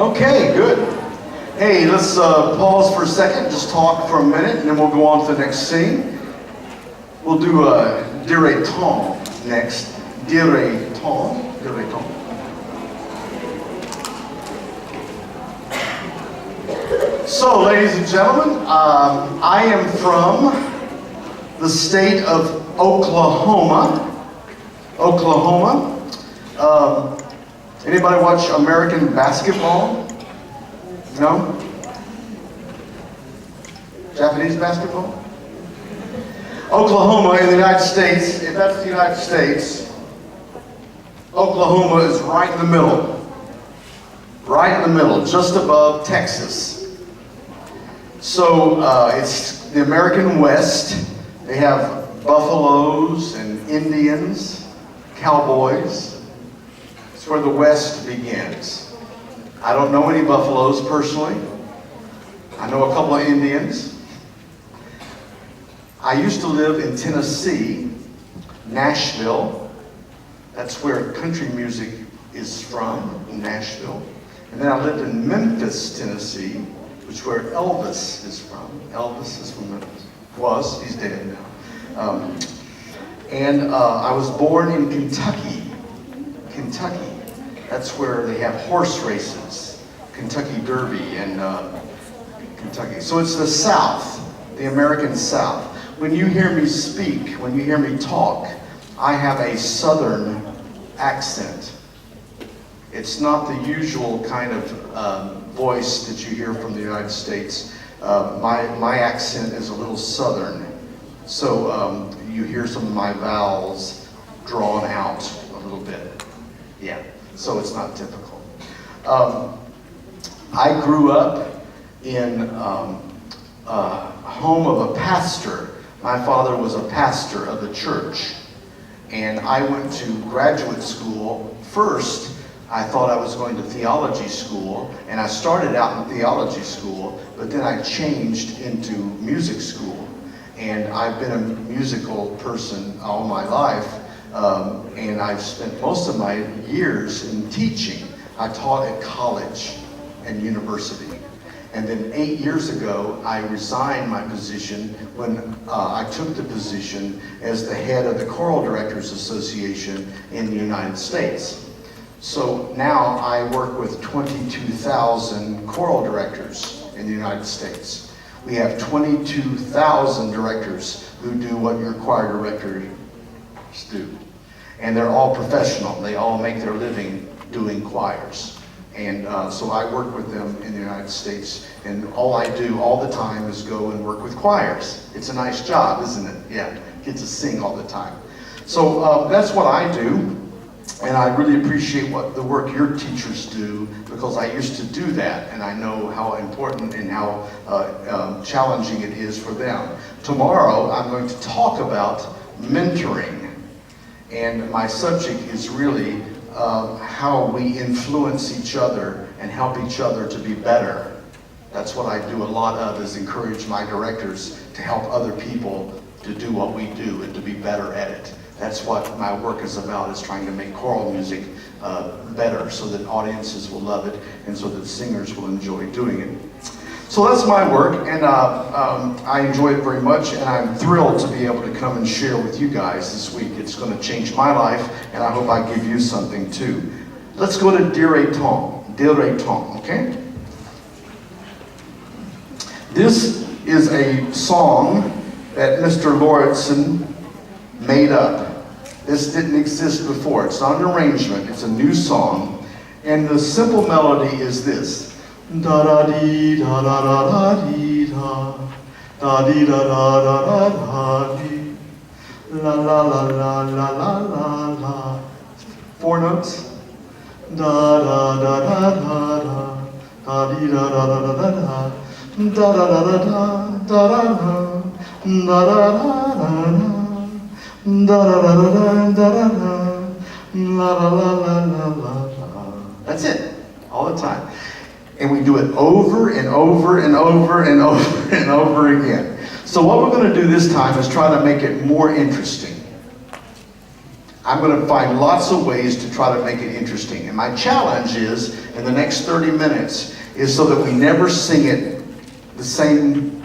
Okay, good. Hey, let's pause for a second, just talk for a minute, and then we'll go on to the next scene. We'll do Dire Ton next. Dire Ton. Dire Ton. So, ladies and gentlemen, I am from the state of Oklahoma. Oklahoma. Anybody watch American basketball? No? Japanese basketball? Oklahoma in the United States, if that's the United States, Oklahoma is right in the middle. Right in the middle, just above Texas. So it's the American West. They have buffaloes and Indians, cowboys. It's where the West begins. I don't know any buffaloes personally. I know a couple of Indians. I used to live in Tennessee, Nashville. That's where country music is from, Nashville. And then I lived in Memphis, Tennessee, which is where Elvis is from. Elvis is from Memphis. He's dead now. I was born in Kentucky. Kentucky. That's where they have horse races, Kentucky Derby and Kentucky. So it's the South, the American South. When you hear me speak, when you hear me talk, I have a Southern accent. It's not the usual kind of voice that you hear from the United States. My accent is a little Southern. So you hear some of my vowels drawn out a little bit. Yeah, so it's not typical. I grew up in a home of a pastor. My father was a pastor of the church. And I went to graduate school. First, I thought I was going to theology school, and I started out in theology school, but then I changed into music school. And I've been a musical person all my life, and I've spent most of my years in teaching. I taught at college and university. And then 8 years ago, I resigned my position when I took the position as the head of the Choral Directors Association in the United States. So now I work with 22,000 choral directors in the United States. We have 22,000 directors who do what your choir directors do. And they're all professional. They all make their living doing choirs. And so I work with them in the United States. And all I do all the time is go and work with choirs. It's a nice job, isn't it? Yeah, get to sing all the time. So that's what I do. And I really appreciate the work your teachers do, because I used to do that, and I know how important and how challenging it is for them. Tomorrow, I'm going to talk about mentoring, and my subject is really how we influence each other and help each other to be better. That's what I do a lot of, is encourage my directors to help other people to do what we do and to be better at it. That's what my work is about, is trying to make choral music better so that audiences will love it and so that singers will enjoy doing it. So that's my work, and I enjoy it very much, and I'm thrilled to be able to come and share with you guys this week. It's going to change my life, and I hope I give you something too. Let's go to Dire Ton. Dire Ton, okay? This is a song that Mr. Lauritsen made up. This didn't exist before. It's not an arrangement. It's a new song. And the simple melody is this. Da da dee da da da da dee da da dee da da da da da dee la la la la la la la la. 4 notes. Da da da da da da da dee da da da da da da da da da da da da da da da da. That's it, all the time. And we do it over and over and over and over and over again. So what we're going to do this time is try to make it more interesting. I'm going to find lots of ways to try to make it interesting. And my challenge is, in the next 30 minutes, is so that we never sing it the same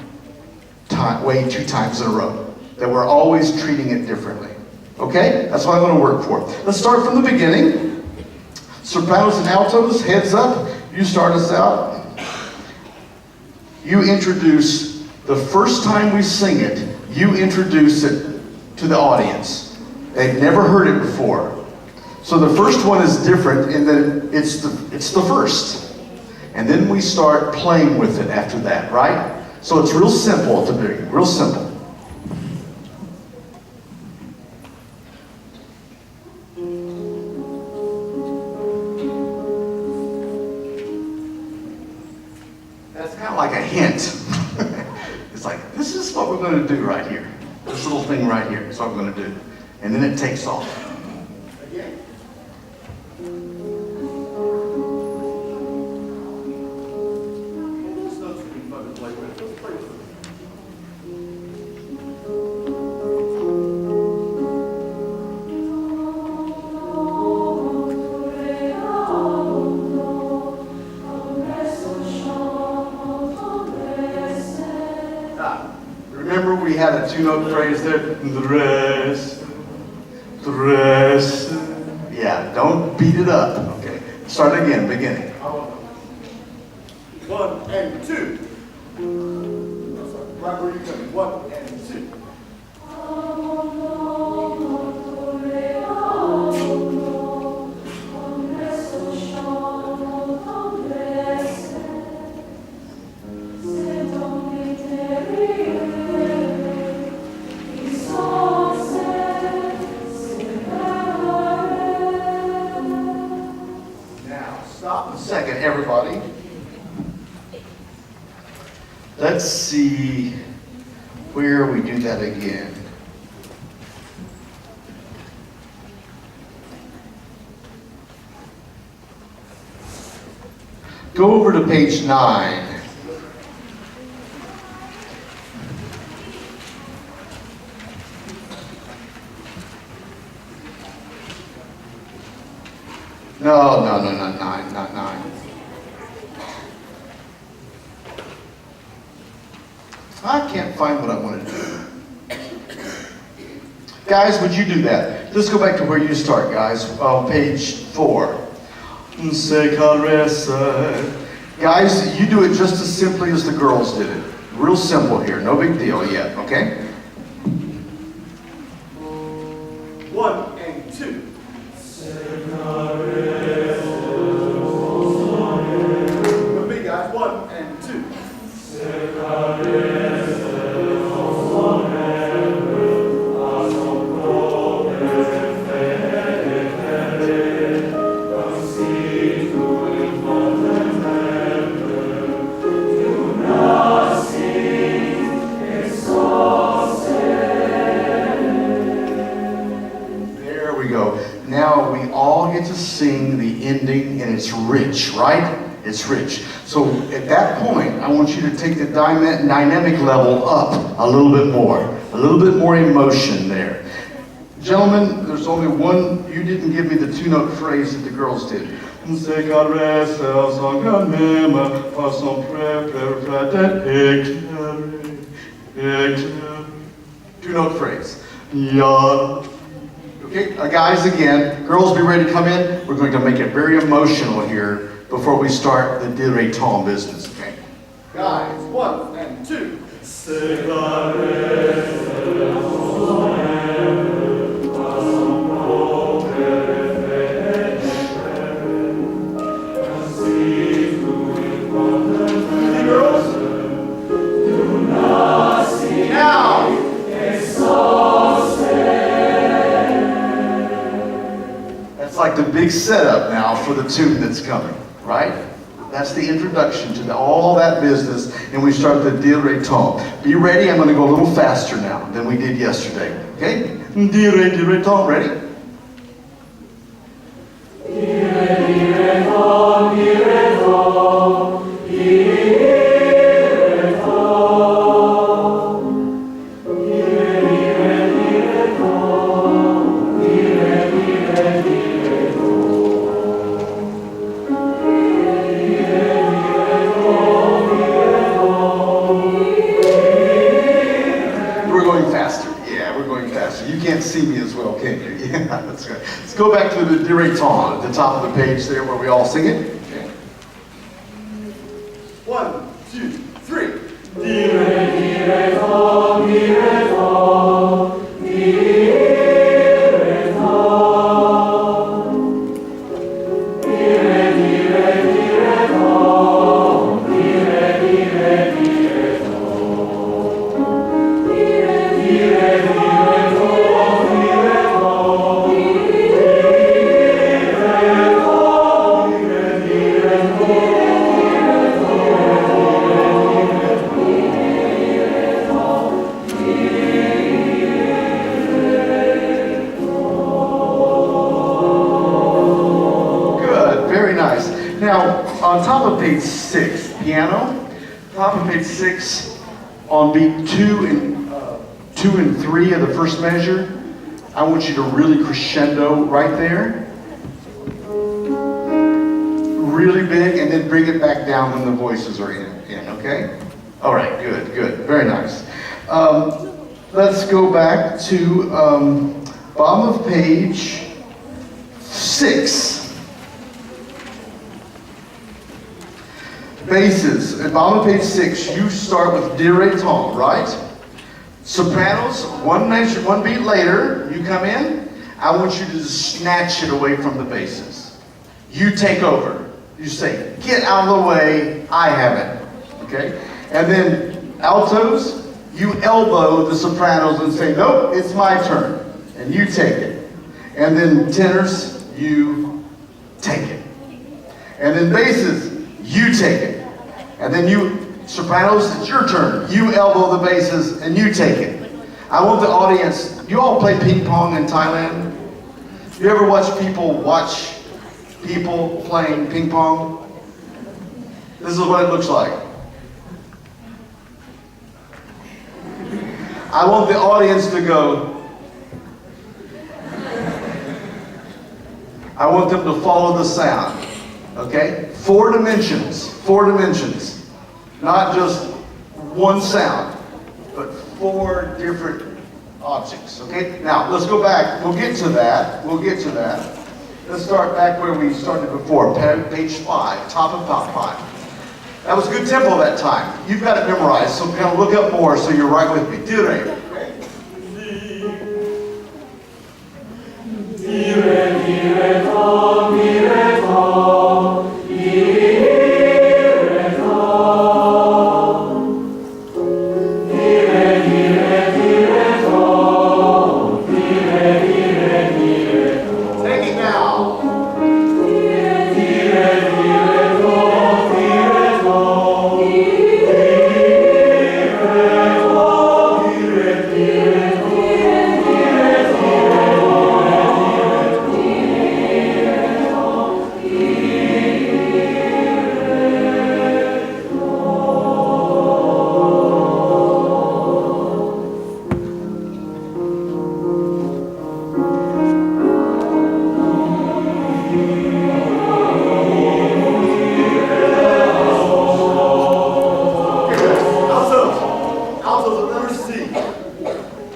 way 2 times in a row. That we're always treating it differently. Okay? That's what I'm going to work for. Let's start from the beginning. Sopranos and altos, heads up. You start us out. You introduce, the first time we sing it, you introduce it to the audience. They've never heard it before. So the first one is different in that it's the first. And then we start playing with it after that, right? So it's real simple at the beginning, real simple. That's kind of like a hint. It's like, this is what we're going to do right here. This little thing right here is what we're going to do. And then it takes off. Again. Those notes would be fun to play with. Let's play with them. Remember we had a 2-note phrase there? The rest. Yeah, don't beat it up. Okay. Start again, beginning. 1 and 2. Right where you're coming. 1 and 2. Stop a second, everybody. Let's see where we do that again. Go over to page 9. No, not 9, not 9. I can't find what I want to do. Guys, would you do that? Let's go back to where you start, guys. Page 4. Se caressa. Guys, you do it just as simply as the girls did it. Real simple here, no big deal yet, okay? 1 and 2. With me, guys. 1 and 2. There we go. Now we all get to sing the ending, and it's rich, right? It's rich. So at that point, I want you to take the dynamic level up a little bit more emotion there. Gentlemen, there's only one, you didn't give me the 2-note phrase that the girls did. 2-note phrase. Yeah. Okay, guys, again, girls be ready to come in. We're going to make it very emotional here before we start the de re ton business, okay? Guys. 1 and 2. Like the big setup now for the tune that's coming, right? That's the introduction to all that business, and we start the de re ton. Be ready, I'm going to go a little faster now than we did yesterday, okay? De re ton, ready? faster. Yeah, we're going faster. You can't see me as well, can you? Yeah, that's right. Let's go back to the Dire Ton at the top of the page there where we all sing it. Okay. 1, 2, 3. Good, very nice. Now, on top of page 6, piano, top of page 6, on beat 2 and 3 of the first measure, I want you to really crescendo right there. Really big, and then bring it back down when the voices are in, okay? All right, good, good, very nice. Let's go back to bottom of page 6. Basses, at bottom of page 6, you start with Dire Ton, right? Sopranos, one measure, one beat later, you come in, I want you to just snatch it away from the basses. You take over. You say, get out of the way, I have it, okay? And then altos, you elbow the sopranos and say, nope, it's my turn, and you take it. And then tenors, you take it. And then basses, you take it. And then sopranos, it's your turn. You elbow the basses and you take it. I want the audience, you all play ping pong in Thailand? You ever watch people playing ping pong? This is what it looks like. I want the audience to go. I want them to follow the sound. Okay? 4 dimensions. 4 dimensions. Not just one sound, but 4 different objects. Okay? Now, let's go back. We'll get to that. Let's start back where we started before. Page 5, top of top 5. That was good tempo that time. You've got it memorized, so kind of look up more so you're right with me. Dire.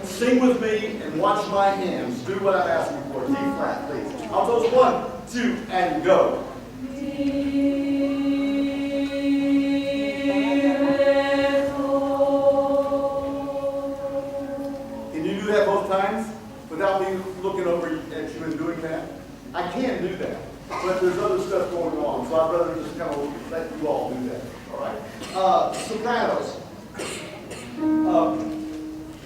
Sing with me and watch my hands. Do what I'm asking for. D flat, please. Altos, 1, 2, and go. Can you do that both times without me looking over at you and doing that? I can do that, but there's other stuff going on, so I'd rather just kind of let you all do that. All right. Sopranos.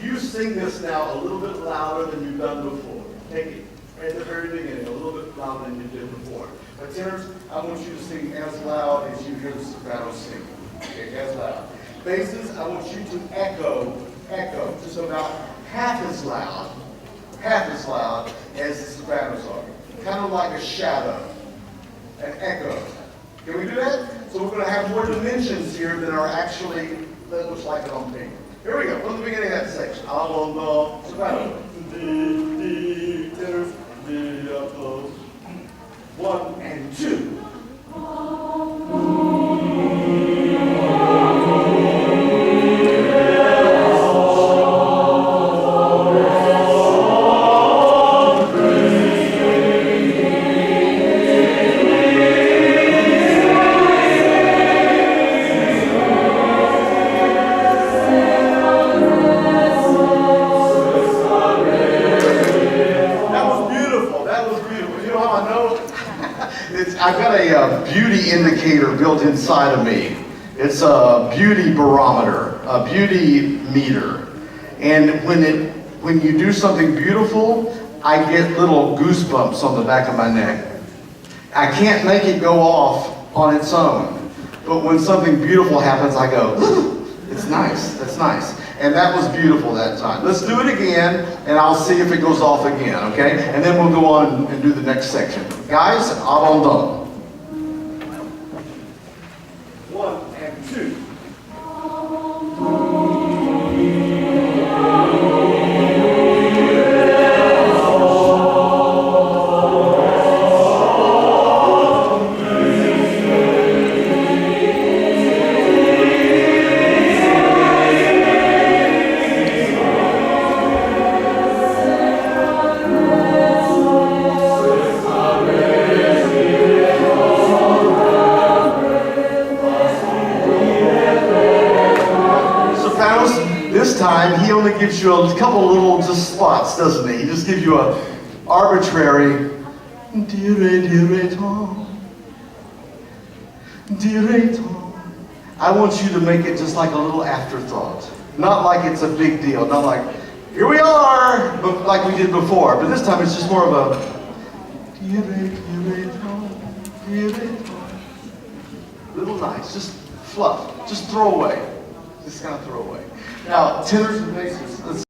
You sing this now a little bit louder than you've done before. Take it at the very beginning, a little bit louder than you did before. But tenors, I want you to sing as loud as you hear the sopranos sing. Okay, as loud. Basses, I want you to echo, just about half as loud as the sopranos are. Kind of like a shadow, an echo. Can we do that? So we're going to have more dimensions here than are actually, that looks like it on paper. Here we go, from the beginning of that section. Alto, soprano. D, tenors, D, alto. 1 and 2. I've got a beauty indicator built inside of me. It's a beauty barometer, a beauty meter. And when you do something beautiful, I get little goosebumps on the back of my neck. I can't make it go off on its own. But when something beautiful happens, I go, it's nice, that's nice. And that was beautiful that time. Let's do it again, and I'll see if it goes off again, okay? And then we'll go on and do the next section. Guys, abandon. 1 and 2. This time, he only gives you a couple little just spots, doesn't he? He just gives you a arbitrary, dire tom, dire tom. I want you to make it just like a little afterthought. Not like it's a big deal, not like, here we are, but like we did before. But this time it's just more of a, dire tom, dire tom. Little nice, just fluff, just throw away. Just kind of throw away. Now, tenors and basses, let's